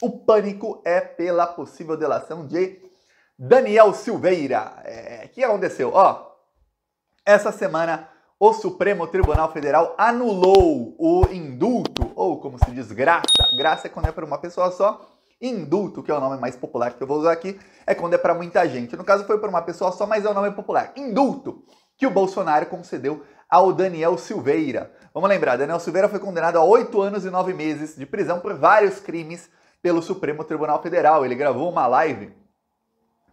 O pânico é pela possível delação de Daniel Silveira. O que aconteceu? Essa semana o Supremo Tribunal Federal anulou o indulto, ou como se diz, graça. Graça é quando é para uma pessoa só. Indulto, que é o nome mais popular que eu vou usar aqui, é quando é para muita gente. No caso foi para uma pessoa só, mas é o nome popular. Indulto, que o Bolsonaro concedeu ao Daniel Silveira. Vamos lembrar, Daniel Silveira foi condenado a 8 anos e 9 meses de prisão por vários crimes pelo Supremo Tribunal Federal. Ele gravou uma live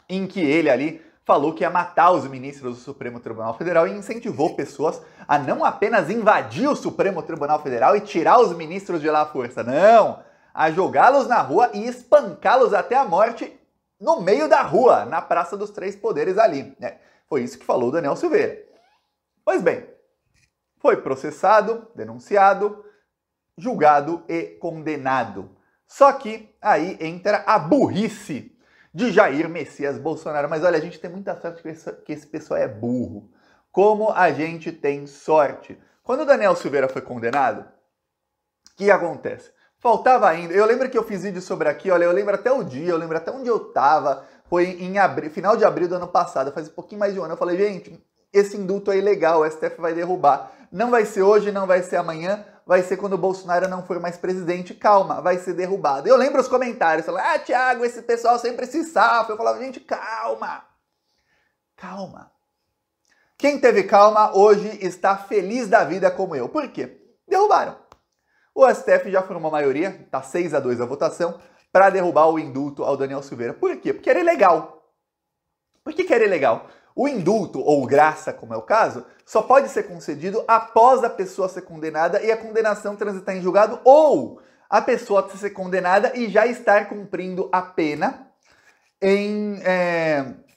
em que ele ali falou que ia matar os ministros do Supremo Tribunal Federal e incentivou pessoas a não apenas invadir o Supremo Tribunal Federal e tirar os ministros de lá à força, não, a jogá-los na rua e espancá-los até a morte no meio da rua, na Praça dos Três Poderes ali. Foi isso que falou o Daniel Silveira. Pois bem, foi processado, denunciado, julgado e condenado. Só que aí entra a burrice de Jair Messias Bolsonaro. Mas olha, a gente tem muita sorte que esse pessoal é burro. Como a gente tem sorte. Quando o Daniel Silveira foi condenado, o que acontece? Faltava ainda... Eu lembro que eu fiz vídeo sobre aqui, olha, eu lembro até o dia, eu lembro até onde eu tava. Foi em abril, final de abril do ano passado, faz um pouquinho mais de um ano. Eu falei, gente, esse indulto é ilegal, o STF vai derrubar. Não vai ser hoje, não vai ser amanhã, vai ser quando o Bolsonaro não for mais presidente. Calma, vai ser derrubado. Eu lembro os comentários, falando, Thiago, esse pessoal sempre se safa. Eu falava, gente, calma. Calma. Quem teve calma hoje está feliz da vida como eu. Por quê? Derrubaram. O STF já formou maioria, está 6-2 a votação, para derrubar o indulto ao Daniel Silveira. Por quê? Porque era ilegal. Por que era ilegal? O indulto, ou graça, como é o caso, só pode ser concedido após a pessoa ser condenada e a condenação transitar em julgado, ou a pessoa ser condenada e já estar cumprindo a pena em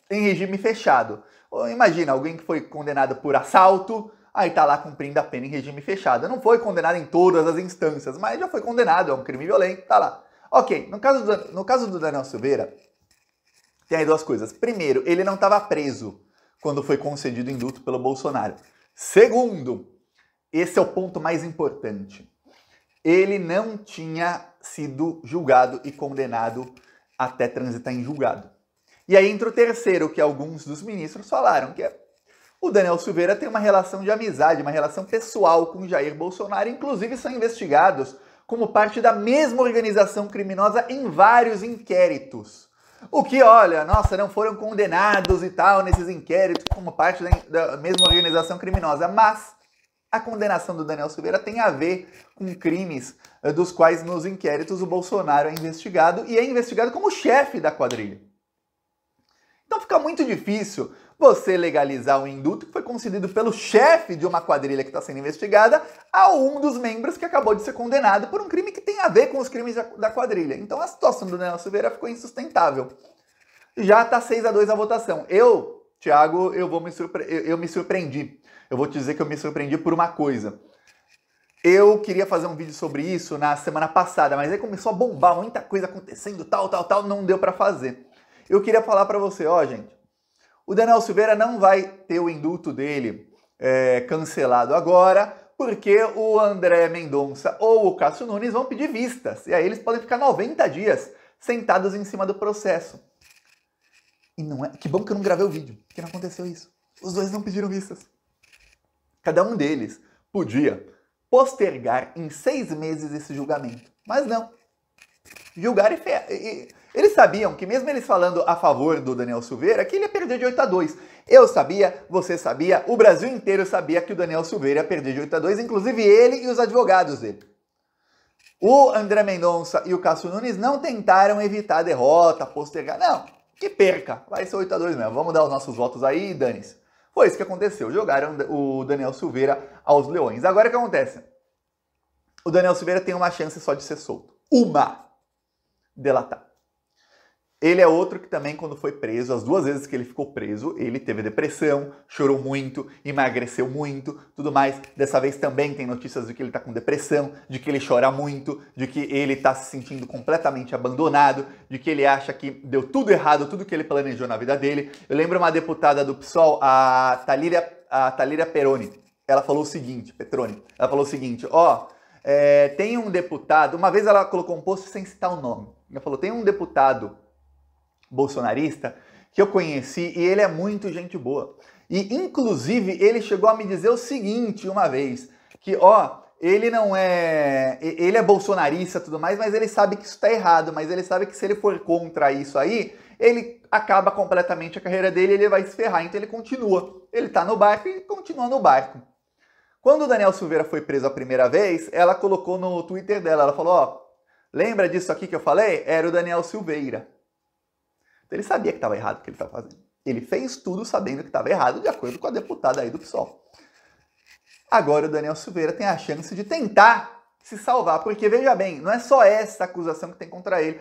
regime fechado. Imagina, alguém que foi condenado por assalto, aí tá lá cumprindo a pena em regime fechado. Não foi condenado em todas as instâncias, mas já foi condenado, é um crime violento, tá lá. Ok, no caso do Daniel Silveira, tem aí duas coisas. Primeiro, ele não estava preso quando foi concedido indulto pelo Bolsonaro. Segundo, esse é o ponto mais importante, ele não tinha sido julgado e condenado até transitar em julgado. E aí entra o terceiro, que alguns dos ministros falaram, que o Daniel Silveira tem uma relação de amizade, uma relação pessoal com Jair Bolsonaro, inclusive são investigados como parte da mesma organização criminosa em vários inquéritos. O que, olha, nossa, não foram condenados e tal nesses inquéritos como parte da mesma organização criminosa, mas a condenação do Daniel Silveira tem a ver com crimes dos quais nos inquéritos o Bolsonaro é investigado e é investigado como chefe da quadrilha. Então fica muito difícil você legalizar um indulto que foi concedido pelo chefe de uma quadrilha que está sendo investigada a um dos membros que acabou de ser condenado por um crime que tem a ver com os crimes da quadrilha. Então a situação do Daniel Silveira ficou insustentável. Já está 6-2 a votação. Thiago, eu me surpreendi. Eu vou te dizer que eu me surpreendi por uma coisa. Eu queria fazer um vídeo sobre isso na semana passada, mas aí começou a bombar, muita coisa acontecendo, tal, não deu para fazer. Eu queria falar para você, gente, o Daniel Silveira não vai ter o indulto dele cancelado agora, porque o André Mendonça ou o Cássio Nunes vão pedir vistas, e aí eles podem ficar 90 dias sentados em cima do processo. E não é... Que bom que eu não gravei o vídeo, que não aconteceu isso. Os dois não pediram vistas. Cada um deles podia postergar em 6 meses esse julgamento, mas não. Julgar e eles sabiam que mesmo eles falando a favor do Daniel Silveira, que ele ia perder de 8-2. Eu sabia, você sabia, o Brasil inteiro sabia que o Daniel Silveira ia perder de 8-2, inclusive ele e os advogados dele. O André Mendonça e o Cássio Nunes não tentaram evitar a derrota, postergar. Não, que perca, vai ser 8-2 mesmo. Vamos dar os nossos votos aí e dane-se. Foi isso que aconteceu, jogaram o Daniel Silveira aos leões. Agora o que acontece? O Daniel Silveira tem uma chance só de ser solto. Uma! Delatar. Ele é outro que também, quando foi preso, as 2 vezes que ele ficou preso, ele teve depressão, chorou muito, emagreceu muito, tudo mais. Dessa vez também tem notícias de que ele tá com depressão, de que ele chora muito, de que ele tá se sentindo completamente abandonado, de que ele acha que deu tudo errado, tudo que ele planejou na vida dele. Eu lembro uma deputada do PSOL, a Thalíria Peroni, ela falou o seguinte, tem um deputado, uma vez ela colocou um post sem citar o nome. Ele falou, tem um deputado bolsonarista que eu conheci e ele é muito gente boa. E, inclusive, ele chegou a me dizer o seguinte uma vez, que, ele não é... Ele é bolsonarista e tudo mais, mas ele sabe que isso está errado, mas ele sabe que se ele for contra isso aí, ele acaba completamente a carreira dele e ele vai se ferrar, então ele continua. Ele tá no barco e continua no barco. Quando o Daniel Silveira foi preso a primeira vez, ela colocou no Twitter dela, ela falou, lembra disso aqui que eu falei? Era o Daniel Silveira. Então ele sabia que estava errado o que ele estava fazendo. Ele fez tudo sabendo que estava errado, de acordo com a deputada aí do PSOL. Agora o Daniel Silveira tem a chance de tentar se salvar, porque veja bem, não é só essa acusação que tem contra ele.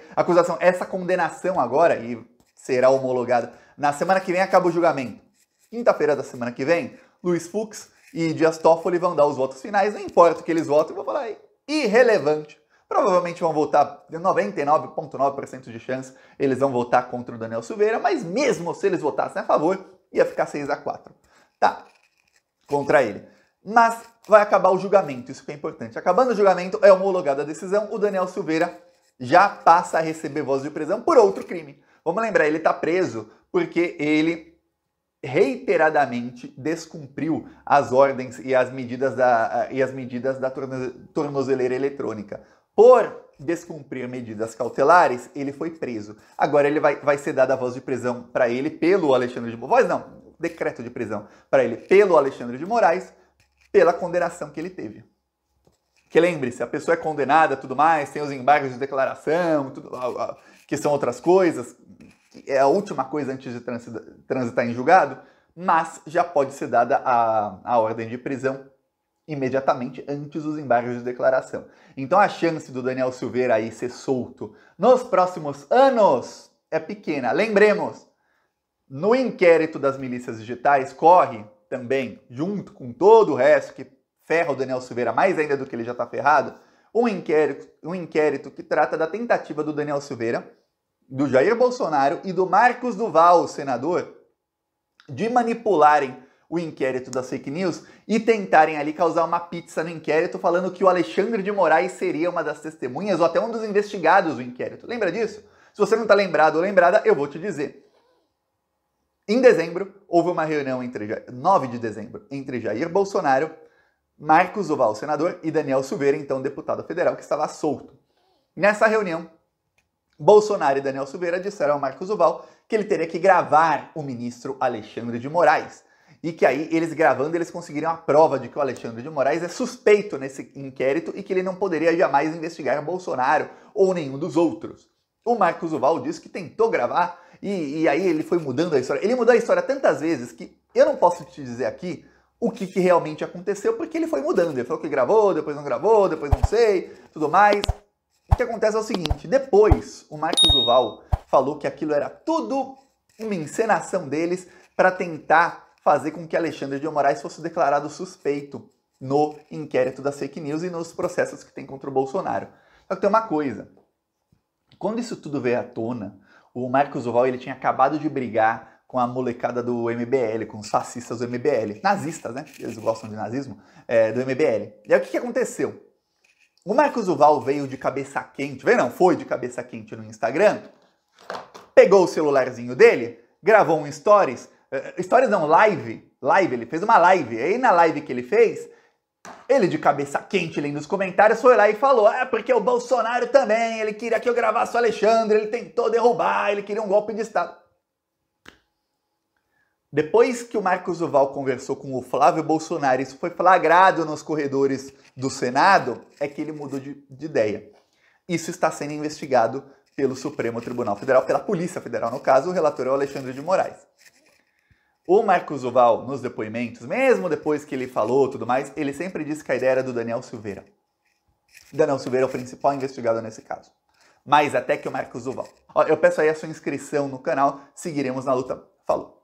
Essa condenação agora, e será homologada na semana que vem, acaba o julgamento. Quinta-feira da semana que vem, Luiz Fux e Dias Toffoli vão dar os votos finais, não importa o que eles votem, eu vou falar aí, irrelevante. Provavelmente vão votar, 99,9% de chance, eles vão votar contra o Daniel Silveira, mas mesmo se eles votassem a favor, ia ficar 6-4. Tá, contra ele. Mas vai acabar o julgamento, isso que é importante. Acabando o julgamento, é homologada a decisão, o Daniel Silveira já passa a receber voz de prisão por outro crime. Vamos lembrar, ele está preso porque ele reiteradamente descumpriu as ordens e as medidas da tornozeleira eletrônica. Por descumprir medidas cautelares, ele foi preso. Agora ele vai ser dada a voz de prisão para ele pelo Alexandre de Moraes. Voz não, decreto de prisão para ele pelo Alexandre de Moraes, pela condenação que ele teve. Que lembre-se, a pessoa é condenada, tudo mais, tem os embargos de declaração, tudo, que são outras coisas, é a última coisa antes de transitar em julgado, mas já pode ser dada a ordem de prisão imediatamente antes dos embargos de declaração. Então a chance do Daniel Silveira aí ser solto nos próximos anos é pequena. Lembremos, no inquérito das milícias digitais corre também, junto com todo o resto que ferra o Daniel Silveira mais ainda do que ele já está ferrado, um inquérito que trata da tentativa do Daniel Silveira, do Jair Bolsonaro e do Marcos Duval, o senador, de manipularem o inquérito das fake news e tentarem ali causar uma pizza no inquérito falando que o Alexandre de Moraes seria uma das testemunhas ou até um dos investigados do inquérito. Lembra disso? Se você não está lembrado ou lembrada, eu vou te dizer. Em dezembro, houve uma reunião 9 de dezembro, entre Jair Bolsonaro, Marcos Duval, senador, e Daniel Silveira, então deputado federal, que estava solto. Nessa reunião, Bolsonaro e Daniel Silveira disseram ao Marcos Duval que ele teria que gravar o ministro Alexandre de Moraes. E que aí, eles gravando, eles conseguiriam a prova de que o Alexandre de Moraes é suspeito nesse inquérito e que ele não poderia jamais investigar Bolsonaro ou nenhum dos outros. O Marcos Duval disse que tentou gravar e aí ele foi mudando a história. Ele mudou a história tantas vezes que eu não posso te dizer aqui o que realmente aconteceu, porque ele foi mudando. Ele falou que gravou, depois não sei, tudo mais. O que acontece é o seguinte, depois o Marcos Duval falou que aquilo era tudo uma encenação deles para tentar fazer com que Alexandre de Moraes fosse declarado suspeito no inquérito das fake news e nos processos que tem contra o Bolsonaro. Só que tem uma coisa, quando isso tudo veio à tona, o Marcos Duval ele tinha acabado de brigar com a molecada do MBL, com os fascistas do MBL, nazistas, né? Eles gostam de nazismo, do MBL. E aí o que aconteceu? O Marcos Duval veio de cabeça quente, foi de cabeça quente no Instagram, pegou o celularzinho dele, gravou um stories não, live, ele fez uma live, aí na live que ele fez, ele de cabeça quente lendo os comentários foi lá e falou, porque o Bolsonaro também, ele queria que eu gravasse o Alexandre, ele tentou derrubar, ele queria um golpe de Estado. Depois que o Marcos Duval conversou com o Flávio Bolsonaro, isso foi flagrado nos corredores do Senado, é que ele mudou de ideia. Isso está sendo investigado pelo Supremo Tribunal Federal, pela Polícia Federal, no caso, o relator é o Alexandre de Moraes. O Marcos Duval, nos depoimentos, mesmo depois que ele falou tudo mais, ele sempre disse que a ideia era do Daniel Silveira. Daniel Silveira é o principal investigado nesse caso. Mais até que o Marcos Duval. Eu peço aí a sua inscrição no canal, seguiremos na luta. Falou!